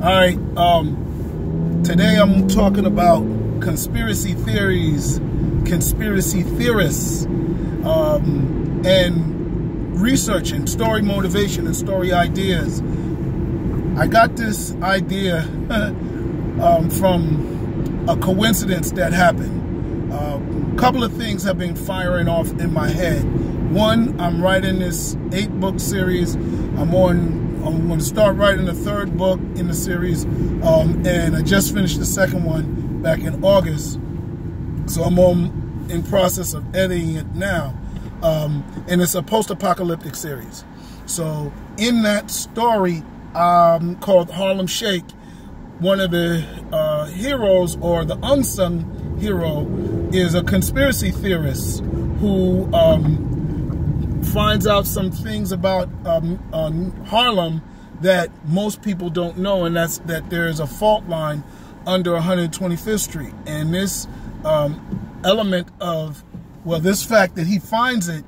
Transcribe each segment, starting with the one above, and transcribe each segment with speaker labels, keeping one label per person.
Speaker 1: All right, today I'm talking about conspiracy theories, conspiracy theorists, and researching story motivation and story ideas. I got this idea from a coincidence that happened. A couple of things have been firing off in my head. One, I'm writing this 8-book series. I'm going to start writing the 3rd book in the series, and I just finished the 2nd one back in August. So I'm in process of editing it now, and it's a post-apocalyptic series. So in that story called Harlem Shake, one of the heroes, or the unsung hero, is a conspiracy theorist who finds out some things about Harlem that most people don't know, and that's that there is a fault line under 125th Street. And this element of, well, this fact that he finds it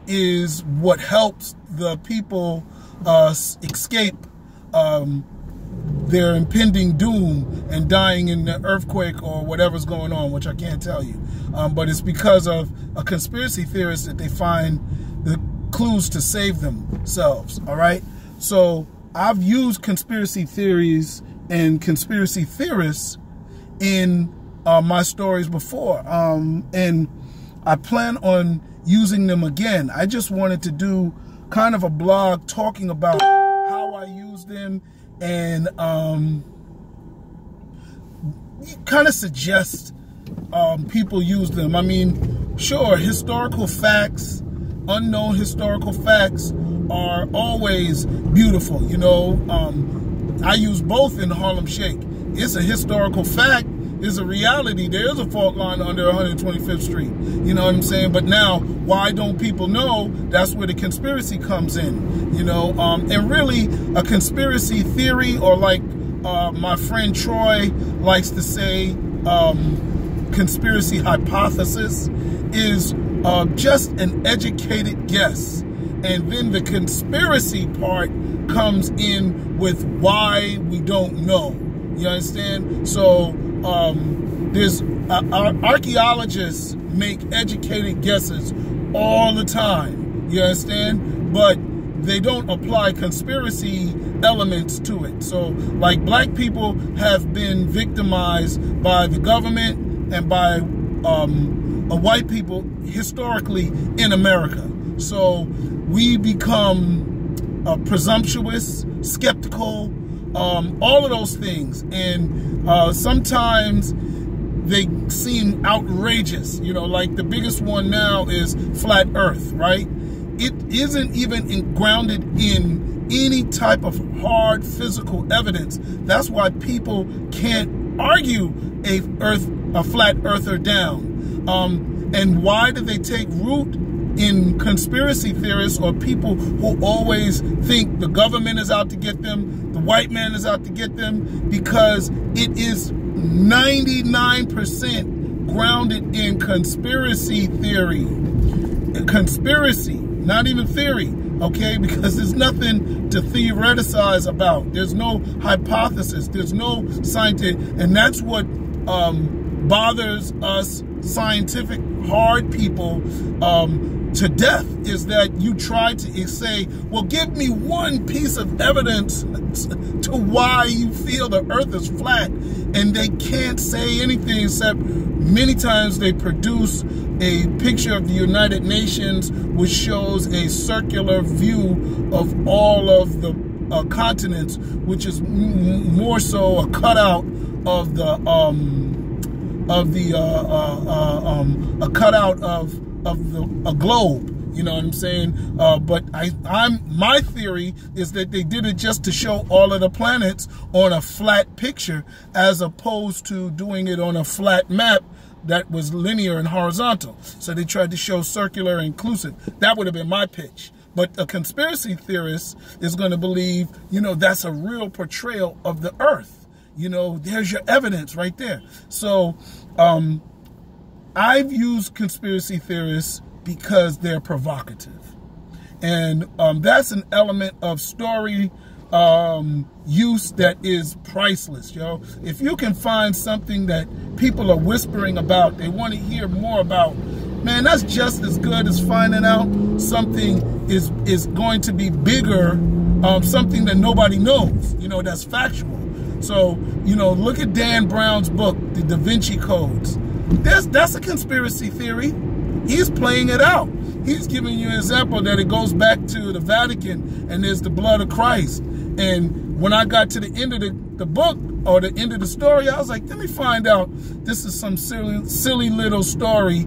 Speaker 1: is what helps the people escape their impending doom and dying in the earthquake or whatever's going on, which I can't tell you. But it's because of a conspiracy theorist that they find the clues to save themselves. All right. So I've used conspiracy theories and conspiracy theorists in my stories before, and I plan on using them again. I just wanted to do kind of a blog talking about how I use them and kind of suggest people use them. I mean, sure, historical facts, unknown historical facts are always beautiful. You know, I use both in Harlem Shake. It's a historical fact. It's a reality. There is a fault line under 125th Street. You know what I'm saying? But now, why don't people know? That's where the conspiracy comes in. You know, and really a conspiracy theory, or like my friend Troy likes to say, conspiracy hypothesis, is just an educated guess. And then the conspiracy part comes in with why we don't know. You understand? So there's archaeologists make educated guesses all the time. You understand? But they don't apply conspiracy elements to it. So, like, black people have been victimized by the government and by white people historically in America. So we become presumptuous, skeptical, all of those things. And sometimes they seem outrageous. You know, like the biggest one now is flat earth, right? It isn't even grounded in any type of hard physical evidence. That's why people can't argue a flat earther down. And why do they take root in conspiracy theorists, or people who always think the government is out to get them, the white man is out to get them? Because it is 99% grounded in conspiracy theory. Conspiracy, not even theory, okay? Because there's nothing to theoreticize about. There's no hypothesis. There's no scientific, and that's what bothers us scientific hard people to death, is that you try to say, well, give me one piece of evidence to why you feel the earth is flat, and they can't say anything except many times they produce a picture of the United Nations which shows a circular view of all of the continents, which is more so a cutout of the a globe. You know what I'm saying? But my theory is that they did it just to show all of the planets on a flat picture, as opposed to doing it on a flat map that was linear and horizontal. So they tried to show circular and inclusive. That would have been my pitch. But a conspiracy theorist is going to believe, you know, that's a real portrayal of the earth. You know, there's your evidence right there. So I've used conspiracy theorists because they're provocative. And that's an element of story use that is priceless, yo. If you can find something that people are whispering about, they want to hear more about, man, that's just as good as finding out something is going to be bigger, something that nobody knows, you know, that's factual. So, you know, look at Dan Brown's book, the Da Vinci Codes. That's a conspiracy theory. He's playing it out. He's giving you an example that it goes back to the Vatican and there's the blood of Christ. And when I got to the end of the book, or the end of the story, I was like, let me find out. This is some silly little story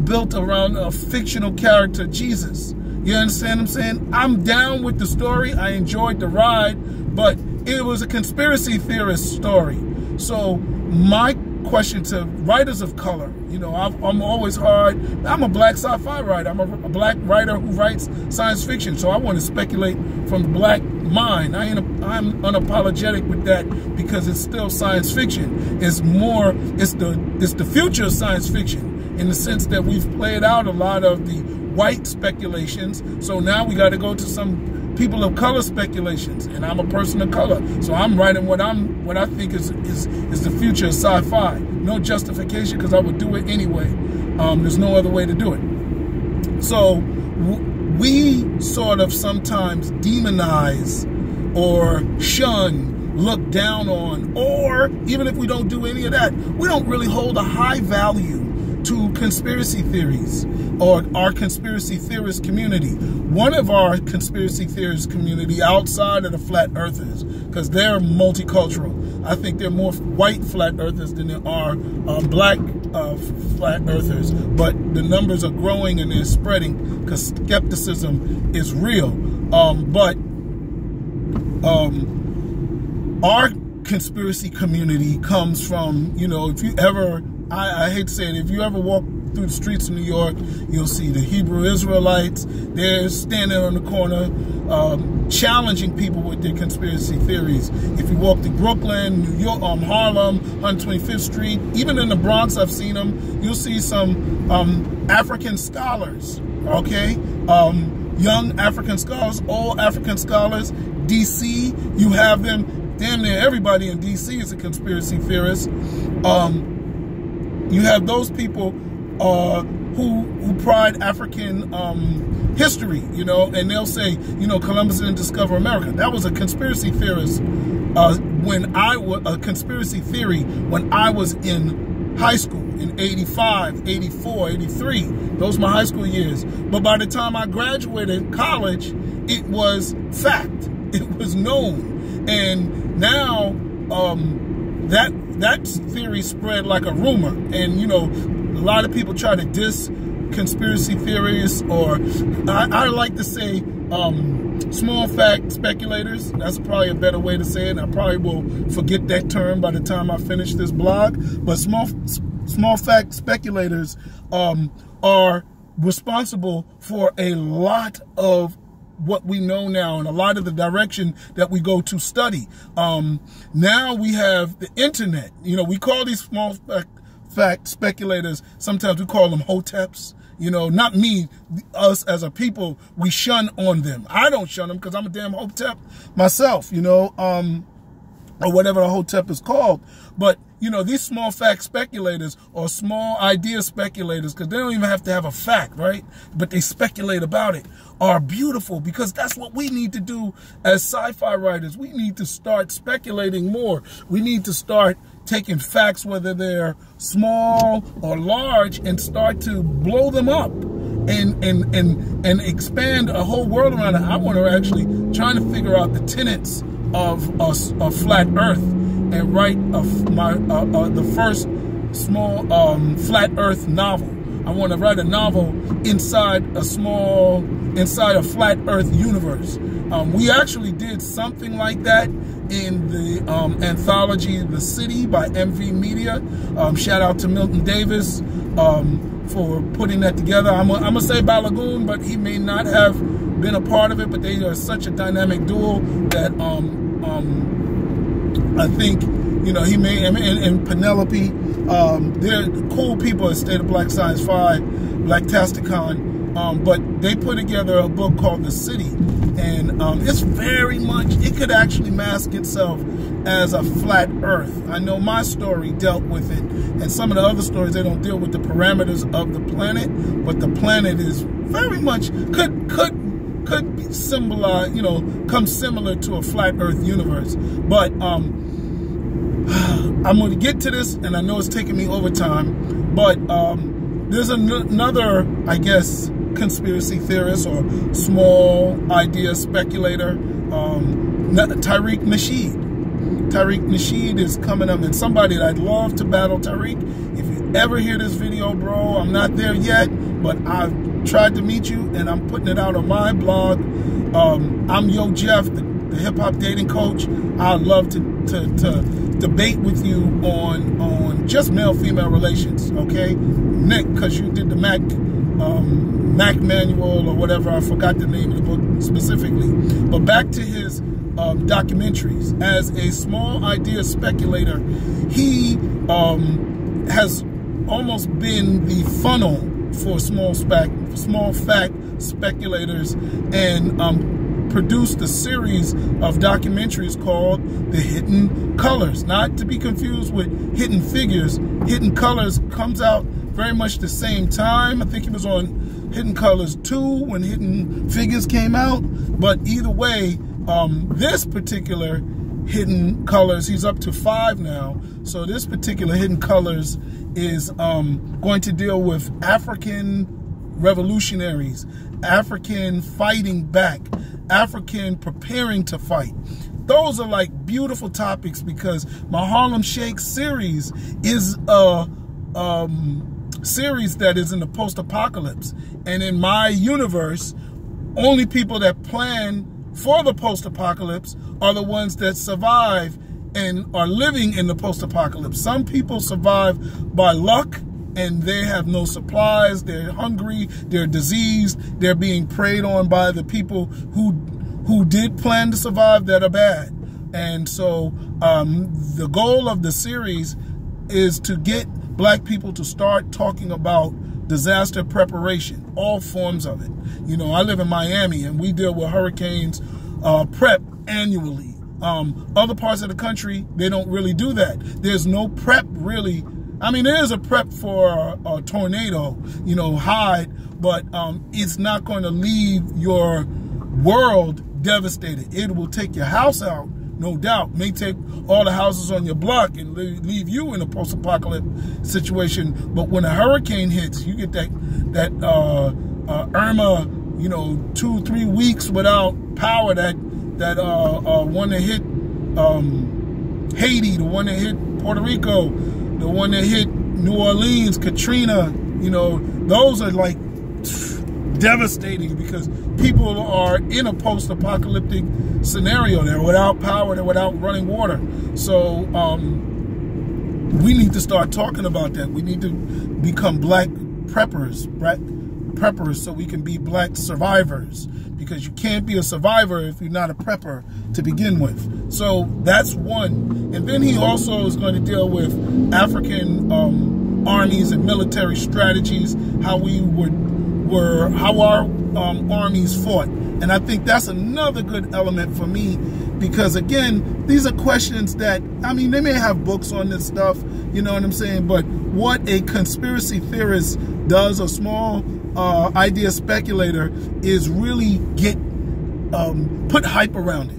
Speaker 1: built around a fictional character, Jesus. You understand what I'm saying? I'm down with the story. I enjoyed the ride, but it was a conspiracy theorist story. So my question to writers of color, you know, I'm always hard. I'm a black sci-fi writer. I'm a black writer who writes science fiction. So I want to speculate from the black mind. I'm unapologetic with that because it's still science fiction. It's the future of science fiction in the sense that we've played out a lot of the white speculations. So now we got to go to some people of color speculations, and I'm a person of color, so I'm writing what I think is the future of sci-fi. No justification, because I would do it anyway. There's no other way to do it. So we sort of sometimes demonize or shun, look down on, or even if we don't do any of that, we don't really hold a high value to conspiracy theories or our conspiracy theorist community. One of our conspiracy theorist community outside of the flat earthers, because they're multicultural. I think there are more white flat earthers than there are black flat earthers, but the numbers are growing and they're spreading because skepticism is real. But our conspiracy community comes from, you know, if you ever, I hate to say it, if you ever walk through the streets of New York, you'll see the Hebrew Israelites. They're standing on the corner challenging people with their conspiracy theories. If you walk through Brooklyn, New York, Harlem, 125th Street, even in the Bronx, I've seen them. You'll see some African scholars, okay? Young African scholars, old African scholars. DC, you have them. Damn near everybody in DC is a conspiracy theorist. You have those people who pride African history, you know, and they'll say, you know, Columbus didn't discover America. That was a conspiracy theorist a conspiracy theory when I was in high school in 85, 84, 83. Those were my high school years. But by the time I graduated college, it was fact. It was known. And now that theory spread like a rumor. And, you know, a lot of people try to diss conspiracy theories, or I like to say small fact speculators. That's probably a better way to say it. I probably will forget that term by the time I finish this blog. But small fact speculators are responsible for a lot of what we know now and a lot of the direction that we go to study. Now we have the internet. You know, we call these small fact speculators, sometimes we call them hoteps. You know, not me, us as a people, we shun on them. I don't shun them because I'm a damn hotep myself, you know, or whatever a hotep is called. But, you know, these small fact speculators or small idea speculators, because they don't even have to have a fact, right? But they speculate about it, are beautiful, because that's what we need to do as sci-fi writers. We need to start speculating more. We need to start taking facts, whether they're small or large, and start to blow them up and expand a whole world around it. I want to actually try to figure out the tenets of flat Earth and write the first small flat Earth novel. I want to write a novel inside a flat Earth universe. We actually did something like that in the anthology The City by MV Media. Shout out to Milton Davis for putting that together. I'm gonna say Balagoon, but he may not have been a part of it, but they are such a dynamic duo that I think, you know, he may, and Penelope, they're cool people at State of Black Science 5, Blacktasticon, but they put together a book called The City, and It's very much, it could actually mask itself as a flat earth. I know my story dealt with it, and some of the other stories, they don't deal with the parameters of the planet, but the planet is very much, could be symbolized, you know, come similar to a flat earth universe. But I'm going to get to this, and I know it's taking me over time, but there's another, I guess, conspiracy theorist or small idea speculator, Tariq Nasheed. Tariq Nasheed is coming up, and somebody that I'd love to battle. Tariq, if you ever hear this video, bro, I'm not there yet, but I've tried to meet you, and I'm putting it out on my blog. I'm Yo Jeff, the hip-hop dating coach. I'd love to debate with you on just male-female relations, okay? Nick, because you did the Mac manual or whatever, I forgot the name of the book specifically. But back to his documentaries. As a small idea speculator, he has almost been the funnel for small fact speculators, and produced a series of documentaries called The Hidden Colors. Not to be confused with Hidden Figures. Hidden Colors comes out very much the same time. I think he was on Hidden Colors 2 when Hidden Figures came out. But either way, this particular Hidden Colors, he's up to 5 now. So this particular Hidden Colors is going to deal with African revolutionaries, African fighting back, African preparing to fight. Those are like beautiful topics, because my Harlem Shake series is a series that is in the post-apocalypse. And in my universe, only people that plan for the post-apocalypse are the ones that survive and are living in the post-apocalypse. Some people survive by luck, and they have no supplies, they're hungry, they're diseased, they're being preyed on by the people who did plan to survive that are bad. And so the goal of the series is to get black people to start talking about disaster preparation, all forms of it. You know, I live in Miami, and we deal with hurricanes prep annually. Other parts of the country, they don't really do that. There's no prep really. I mean, there is a prep for a tornado, you know, but it's not going to leave your world devastated. It will take your house out, no doubt. May take all the houses on your block and leave you in a post-apocalyptic situation. But when a hurricane hits, you get that Irma, you know, 2-3 weeks without power. That one that hit Haiti, the one that hit Puerto Rico, the one that hit New Orleans, Katrina, you know, those are like devastating, because people are in a post-apocalyptic scenario. They're without power, they're without running water. So we need to start talking about that. We need to become black preppers, right? Preppers, so we can be black survivors, because you can't be a survivor if you're not a prepper to begin with. So that's one. And then he also is going to deal with African armies and military strategies, how our armies fought. And I think that's another good element for me, because again, these are questions that, I mean, they may have books on this stuff, you know what I'm saying, but what a conspiracy theorist does, a small idea speculator, is really put hype around it.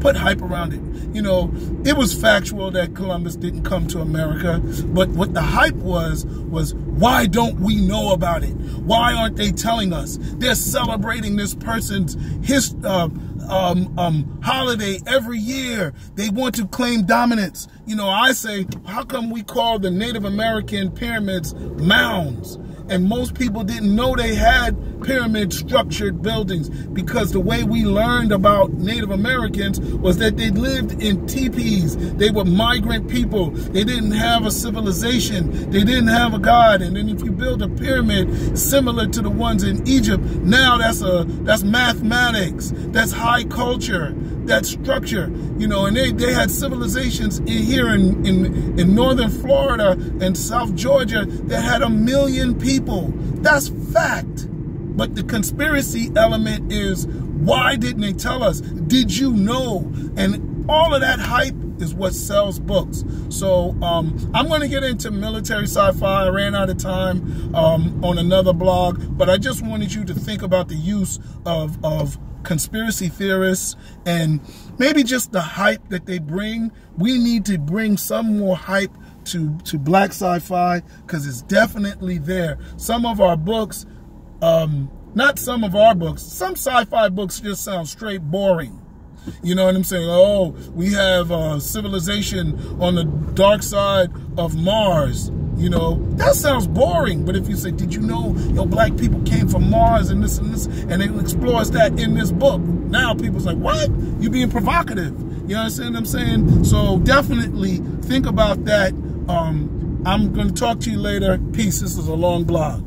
Speaker 1: Put hype around it. You know, it was factual that Columbus didn't come to America, but what the hype was why don't we know about it? Why aren't they telling us? They're celebrating this person's holiday every year. They want to claim dominance. You know, I say, how come we call the Native American pyramids mounds? And most people didn't know they had pyramid-structured buildings, because the way we learned about Native Americans was that they lived in teepees. They were migrant people. They didn't have a civilization. They didn't have a god. And then if you build a pyramid similar to the ones in Egypt, now that's mathematics. That's high culture. That's structure. You know, and they had civilizations here in northern Florida and South Georgia that had 1 million people. That's fact. But the conspiracy element is, why didn't they tell us? Did you know? And all of that hype is what sells books. So I'm going to get into military sci-fi. I ran out of time on another blog, but I just wanted you to think about the use of conspiracy theorists and maybe just the hype that they bring. We need to bring some more hype to black sci-fi, because it's definitely there. Some of our books, not some of our books, some sci-fi books just sound straight boring. You know what I'm saying? Oh, we have civilization on the dark side of Mars. You know, that sounds boring. But if you say, did you know, black people came from Mars and this, and it explores that in this book. Now people's like, what? You being provocative. You understand what I'm saying? So definitely think about that. I'm going to talk to you later. Peace. This is a long blog.